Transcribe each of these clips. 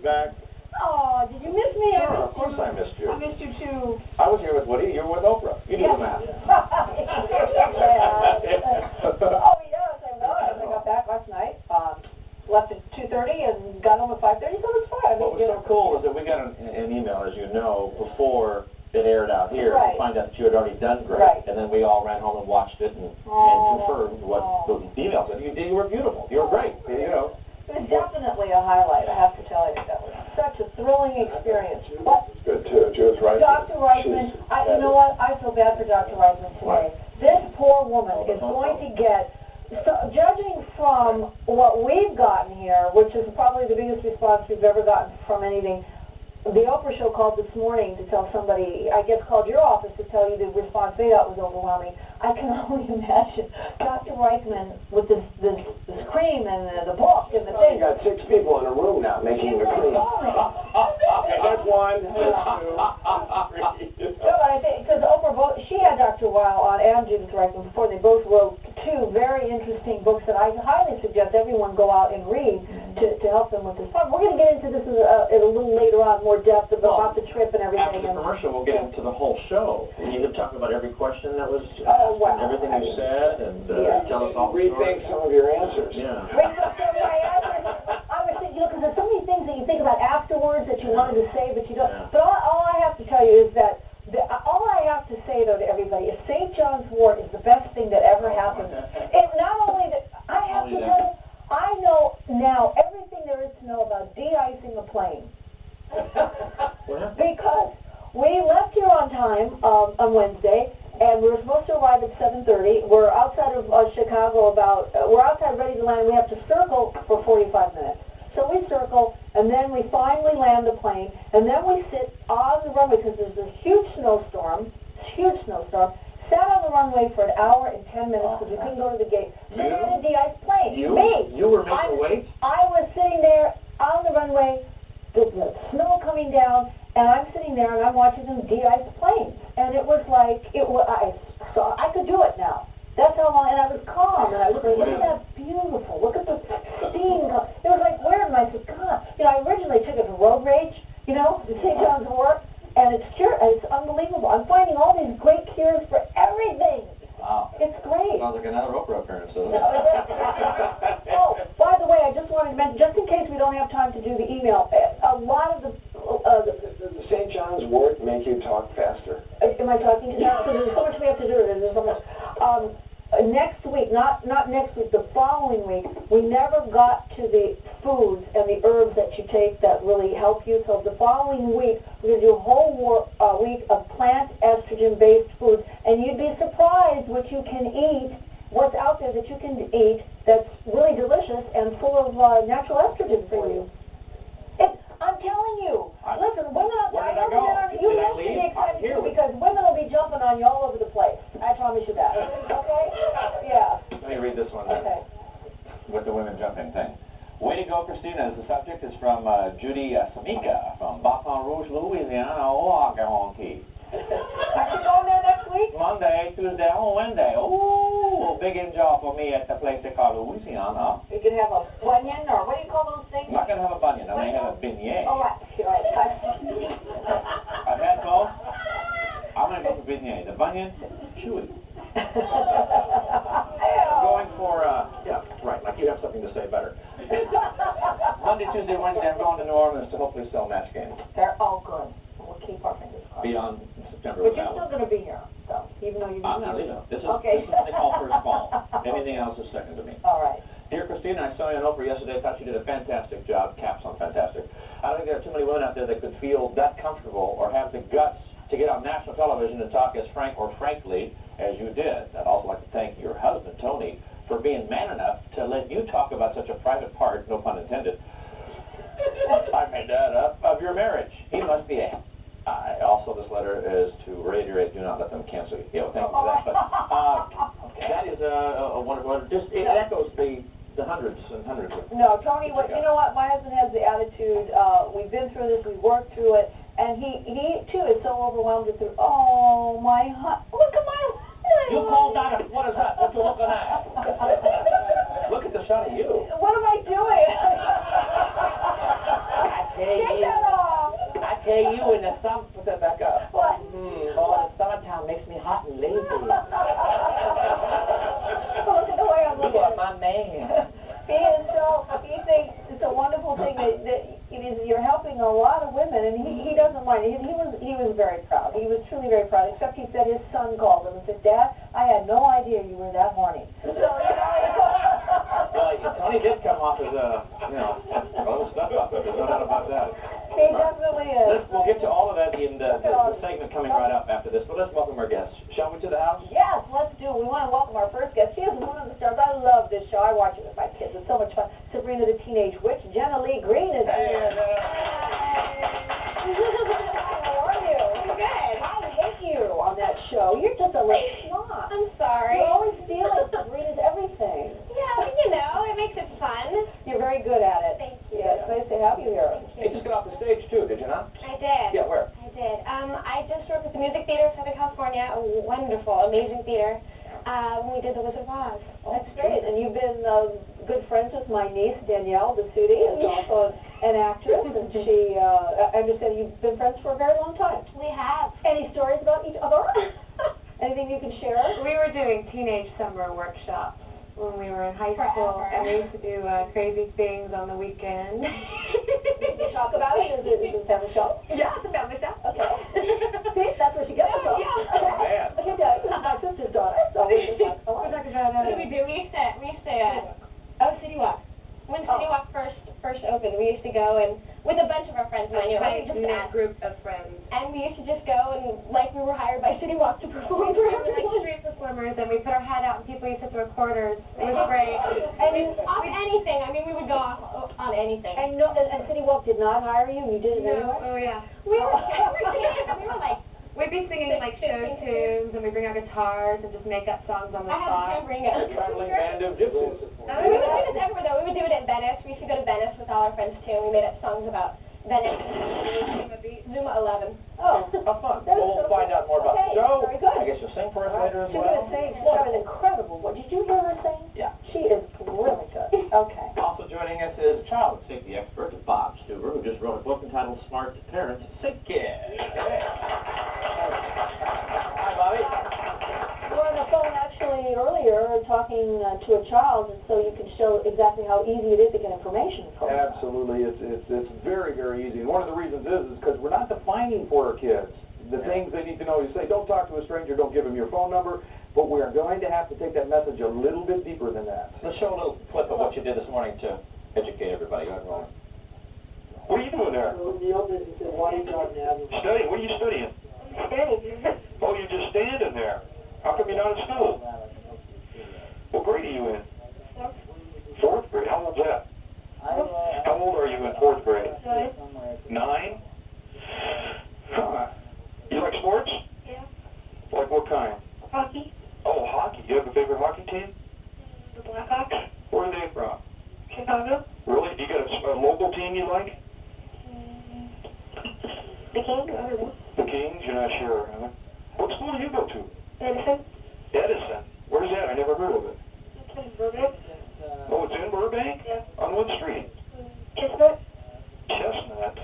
back. Oh, did you miss me? Sure, of course I missed you. I missed you too. I was here with Woody. You were with Oprah. You do the math. Oh, yes, I was. I got back last night. Left at 2:30 and got home at 5:30, so it's fine. What was so cool is that we got an email, as you know, before it aired out here to find out that you had already done great. Right. And then we all ran home and watched it and confirmed what the email said. You were beautiful. You were great. You know. It was definitely a highlight, I have to tell you. That was such a thrilling experience. What? Good, too. She was right. Dr. Reisman, you know what? I feel bad for Dr. Reisman today. This poor woman is going to get, judging from what we've gotten here, which is probably the biggest response we've ever gotten from anything, the Oprah show called this morning to tell somebody, I guess called your office to tell you the response they got was overwhelming. I can only imagine Dr. Reisman with this cream and the book and the thing. You got 6 people in a room now making the cream. That's one. No, I think, because Oprah, she had Dr. Weil on and Judith Reisman before. They both wrote 2 very interesting books that I highly suggest everyone go out and read to help them with this problem. We're going to get into this a little later on, more depth about the trip and everything. After the commercial, we'll get into the whole show. You can talk about every question that was asked and everything you said, and tell us all the stories. Rethink some of your answers. Yeah. Rethink some of my answers. I was thinking, because there's so many things that you think about afterwards that you wanted to say, but you don't. Yeah. But all I have to tell you is that all I have to say, though, to everybody is St. John's wort is the best thing that ever happened. It not only that, I have to tell you, I know now everything there is to know about de-icing a plane. Because we left here on time on Wednesday, and we were supposed to arrive at 7:30. We're outside of Chicago we're outside ready to land. We have to circle for 45 minutes. So we circle, and then we finally land the plane, and then we sit on the runway because there's a huge snowstorm, sat on the runway for 1 hour and 10 minutes because we couldn't go to the gate. So we had a de-ice plane. Me. You were making wait? I was sitting there on the runway, the snow coming down, and I'm sitting there and I'm watching them de-ice planes. And it was like, so I could do it now. That's how long, and I was calm, and I was like, isn't that beautiful? Look at the steam. It was like weird, and I said, God. I originally took it to road rage, the St. John's wort, and it's unbelievable. I'm finding all these great cures for everything. Wow. It's great. Sounds like another Oprah appearance. Oh, by the way, I just wanted to mention, just in case we don't have time to do the email, a lot of the St. John's wort make you talk faster. Am I talking too fast? There's so much we have to do. There's so much. Next week, not next week, the following week, we never got to the foods and the herbs that you take that really help you. So the following week, we're going to do a whole week of plant estrogen-based foods, and you'd be surprised what you can eat, what's out there that you can eat that's really delicious and full of natural estrogen for you. I'm telling you. Listen, women out there, you must be excited too, because women will be jumping on you all over the place. I promise you that. Okay? Yeah. Let me read this one then. Okay. With the women jumping thing. Way to go, Cristina. The subject is from Judy Samika from Baton Rouge, Louisiana. Oh, I should go there next week? Monday, Tuesday, Wednesday. Oh, big job for me at the place they call Louisiana. You can have a bunion, or what do you call those things? I'm not going to have a bunion. I may have a beignet. Oh, right. I've had both. I'm going to go for beignet. The bunion, chewy. I'm going for, right, like you have something to say better. Monday, Tuesday, Wednesday, I'm going to New Orleans to hopefully sell match games. They're all good. We'll keep our fingers crossed. Beyond September. But you're still going to be here, though, even though you're I'm not leaving. This is what they call first call. Anything else is second to me. All right. Dear Cristina, I saw you on Oprah yesterday. I thought you did a fantastic job. Caps on fantastic. I don't think there are too many women out there that could feel that comfortable or have the guts to get on national television and talk as frank or frankly as you did. I'd also like to thank your husband, Tony, for being man enough to let you talk about such a private part, no pun intended, I made that up, of your marriage. He must be also, this letter is to reiterate, do not let them cancel you. Yeah, well, thank you for that. But that is a wonderful letter. Just, it echoes the hundreds and hundreds of... No, Tony, you know what? My husband has the attitude, we've been through this, we've worked through it, and he too, is so overwhelmed with it. Oh, my look at my... You called that what is that? What you looking at? Look at the shot of you. What am I doing? I tell you in the summer, put that back up. What? Oh, the summertime makes me hot and lazy. Look at the way I'm You looking. are my man. He is so, he thinks it's a wonderful thing that it is, you're helping a lot of women, and he doesn't mind. He was very proud. He was truly very proud, except he said his son called him and said, Dad, I had no idea you were that horny. So, Well, Tony did come off as a, little stuff up there. There's no doubt about that. he definitely is. We'll get to all of that in the segment coming right up after this, but let's welcome our guests. Shall we to the house? Yes, let's do it. We want to welcome our first guest. She is one of the stars. I love this show. I watch it with my kids. It's so much fun. Sabrina the Teenage Witch. Jenna Lee Green is here. How are you? I'm good. I hate you on that show. You're just a little snot. I'm sorry. You're always stealing Sabrina's everything. Yeah, but it makes it fun. You're very good at it. Thank you. Yeah, it's nice to have you here. You just got off the stage, too, did you not? I did. Yeah, where? I did. I just worked at the Music Theater of Southern California, a wonderful, amazing theater, when we did The Wizard of Oz. That's great. And you've been good friends with my niece, Danielle Dasutti, who's also an actress, and she, I understand you've been friends for a very long time. We have. Any stories about each other? Anything you can share? We were doing teenage summer workshops when we were in high school, Forever. and we used to do crazy things on the weekend. Can you talk about it? Is it a family show? Yeah, it's a family show. Okay. See, that's where she gets it from. Yeah. Okay. Man. Okay, Doug, this is my sister's daughter, so we just talk a lot. We're talking about What did we do? We used to City Walk. When City Walk first opened, we used to go and with a bunch of our friends, mind you, I think just a group of friends. and we used to just go and like we were hired by City Walk to perform for We were like everyone. street performers, and we put our hat out, and people used to throw quarters. It was great. And off anything. I mean, we would go off on anything. And City Walk did not hire you, and you did it anyway? Oh yeah. We were kids. We were like, We'd be singing like show tunes, and we bring our guitars and just make up songs on the I have a spot. tambourine. Traveling band of gypsies. We would do this everywhere though. We would do it in Venice. We used to go to Venice with all our friends too. And we made up songs about Venice. Zuma 11. Oh. How fun. That is We'll so find good. out more about Okay, the show. very good. I guess you'll sing for us later as She's well. going to sing. She's got an incredible voice. Did you hear her sing? Yeah. She is really good. Okay. Also joining us is child safety expert Bob Stuber, who just wrote a book entitled Smart Parents, Sick Kids. Hi, Bobby. We were on the phone actually earlier talking to a child, and so you can show exactly how easy it is to get information from them. Absolutely, it's very, very easy. And one of the reasons is because we're not defining for our kids the things they need to know. You say, don't talk to a stranger, don't give them your phone number, but we are going to have to take that message a little bit deeper than that. Let's show a little clip of what you did this morning to educate everybody. Go ahead and roll it. What are you doing there? Studying. What are you studying? Oh, you're just standing there. How come you're not in school? What grade are you in? Fourth grade. How old's that? How old are you in fourth grade? 9? Huh. You like sports? Yeah. Like what kind? Hockey. Oh, hockey. You have a favorite hockey team? The Blackhawks. Where are they from? Chicago. Really? You got a local team you like? The Kings. I don't know. The Kings? You're not sure, huh? What school do you go to? Edison. Edison. Where's that? I never heard of it. It's in Burbank. Oh, it's in Burbank? Yeah. On what street? Chestnut. Chestnut.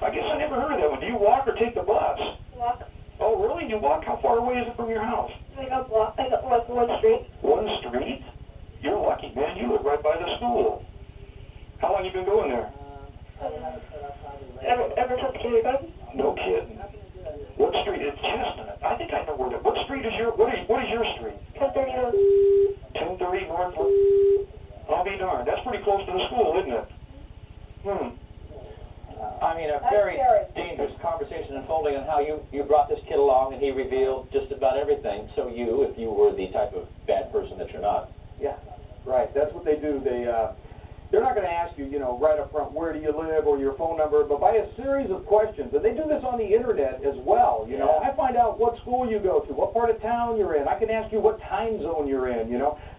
I guess I never heard of that one. Do you walk or take the bus? Walk. Oh, really? You walk? How far away is it from your house? I got like one street. One street? You're lucky, man. You live right by the school. How long you been going there? Ever since kindergarten. No kidding. What street? It's Chestnut. I think I know where that. What street is your? What is your street? 1031. 1030 North. I'll be darned. That's pretty close to the school, isn't it? I mean, a That's very scary. dangerous conversation unfolding on how you brought this kid along and he revealed just about everything. So you, if you were the type of bad person that you're not. Yeah, right. That's what they do. They're not going to ask you, right up front, where do you live or your phone number, but by a series of questions. And they do this on the internet as well. Yeah. I find out what school you go to, what part of town you're in. I can ask you what time zone you're in.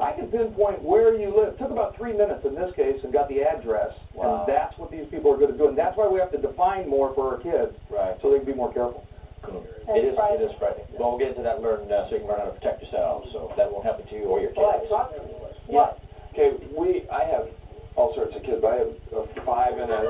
I can pinpoint where you live. It took about 3 minutes in this case and got the address. Wow. And that's what these people are going to do. And that's why we have to define more for our kids, Right. so they can be more careful. It is frightening. Well, we'll get into that so you can learn how to protect yourselves. So that won't happen to you or your kids. Yeah. Okay, I have all sorts of kids, but I have a 5 and a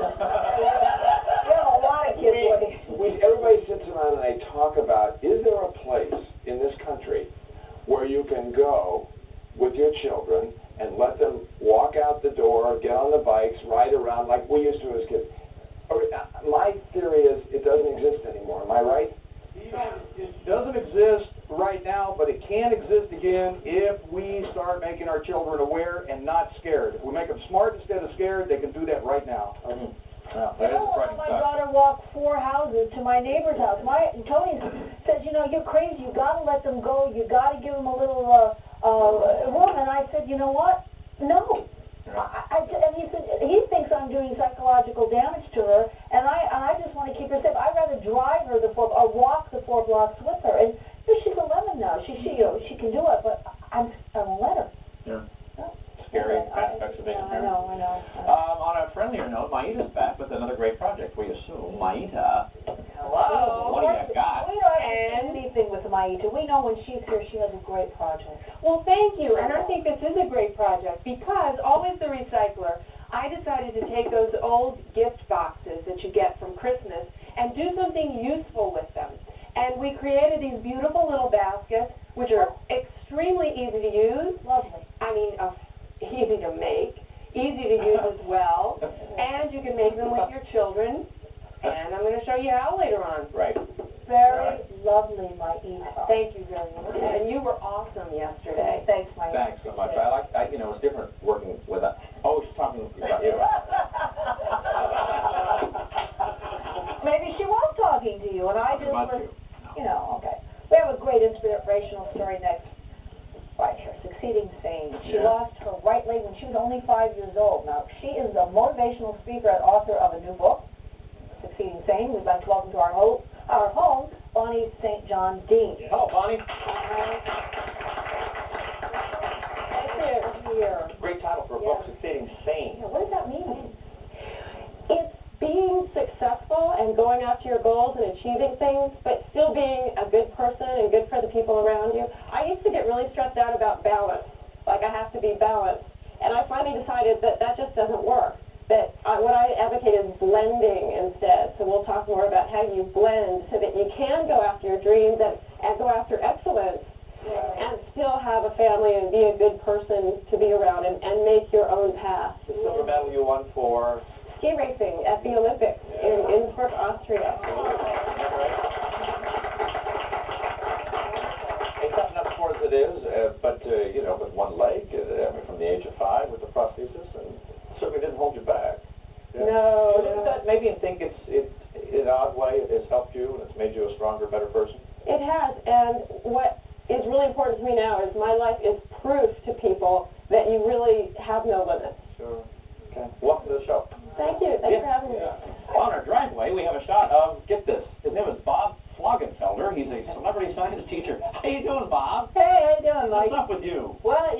instead of scared, they can do that right now. Well, You know, my daughter walked 4 houses to my neighbor's house. Tony says, you know, you're crazy. You got to let them go. You got to give them a little room. And I said, you know what? No. And he said he thinks I'm doing psychological damage to her, and I just want to keep her safe. I'd rather drive her or walk the 4 blocks with her. And she's 11 now. She can do it, but I won't let her. Yeah. Scary aspects of being a parent. I know. On a friendlier note, Mayita's back with another great project, we assume. Mayita. Hello. What do you got? We don't have to do anything with Mayita. We know when she's here, she has a great project. Well, thank you, and I think this is a great project because, always the recycler, I decided to take those old gift boxes that you get from Christmas and do something useful with them. And we created these beautiful little baskets, which are extremely easy to use. Lovely. I mean, easy to make, easy to use as well, and you can make them with your children, and I'm going to show you how later on. Right. Very lovely, Mayita. Thank you very much. And you were awesome yesterday. Thanks, Mayita. Thanks so much. It's different working with a... Oh, she's talking about you. Maybe she was talking to you, and I just was, okay. We have a great inspirational story next. Right here, Succeeding Sane. She lost her right leg when she was only 5 years old. Now, she is a motivational speaker and author of a new book, Succeeding Sane. We'd like to welcome to our home, Bonnie St. John Dean. Hello, Bonnie. Thank you. Great title for a book, Succeeding Sane. Yeah, what does that mean? It's being successful and going after your goals and achieving things, but still being a good person and good for the people around you. I used to get really stressed out about balance, like I have to be balanced. And I finally decided that that just doesn't work. That what I advocate is blending instead. So we'll talk more about how you blend so that you can go after your dreams and go after excellence and still have a family and be a good person to be around and make your own path. The silver medal you won for... Ski racing at the Olympics in Innsbruck, Austria. It's tough enough sport as it is, but with one leg, from the age of 5 with the prosthesis, and certainly didn't hold you back. Yeah. No. Does that maybe you think it's in an odd way, it has helped you and it's made you a stronger, better person? It has, and what is really important to me now is my life is proof to people that you really have no limits. Sure. Okay. Welcome to the show. Thank you. Thanks for having me. On our driveway, we have a shot of, get this, his name is Bob Pflugfelder. He's a celebrity science teacher. How you doing, Bob? Hey, how you doing, Mike? What's up with you? Well,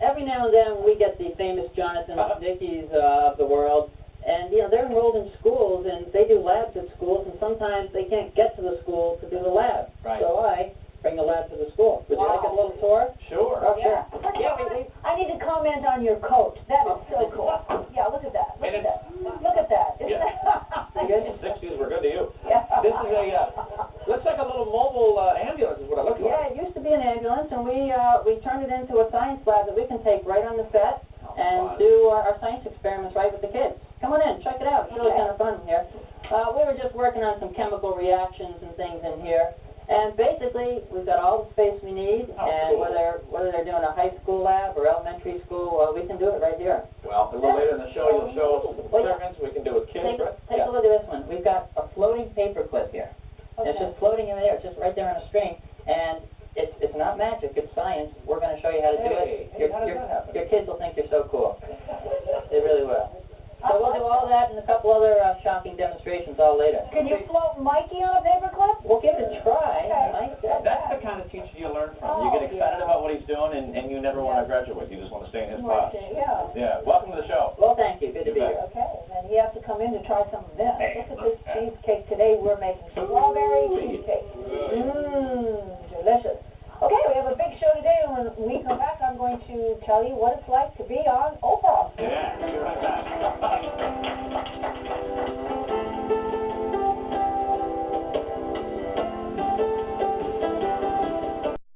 every now and then we get the famous Jonathan Dickies of the world, and, they're enrolled in schools, and they do labs at schools, and sometimes they can't get to the school to do the lab. Right. So I bring the lab to the school. Would you like a little tour? Sure. Oh, sure. I need to comment on your coat. That is so cool. Yeah, look at that. Look at that. Look at that. Isn't that? The 60s were good to you. Yeah. This is looks like a little mobile ambulance is what it looks like. Yeah, it used to be an ambulance, and we turned it into a science lab that we can take right on the set and do our science experiments right with the kids. Come on in, check it out. It's really kind of fun here. We were just working on some chemical reactions and things in here. And basically, we've got all the space we need, and cool. whether they're doing a high school lab or elementary school, we can do it right here. Well, a little later in the show, you'll show us some experiments we can do with kids, right? Take a look at this one. We've got a floating paperclip here. Okay. It's just floating in the air. It's just right there on a string, and it's not magic. It's science. We're going to show you how to do it. How does that happen? Your kids will think you're so cool. They really will. So we'll do all that and a couple other shocking demonstrations all later. Can you float Mikey on a paperclip? We'll give it a try. Mike. That's the kind of teacher you learn from. You get excited about what he's doing, and you never want to graduate. You just want to stay in his class. Yeah. Yeah. Welcome to the show. Well, thank you. Good to be here. Okay, and he has to come in to try some of this. Look at this cheesecake today. We're making strawberry cheesecake. Delicious. Okay, we have a big show today, and when we come back, I'm going to tell you what it's like to be on Oprah. Yeah, be right back.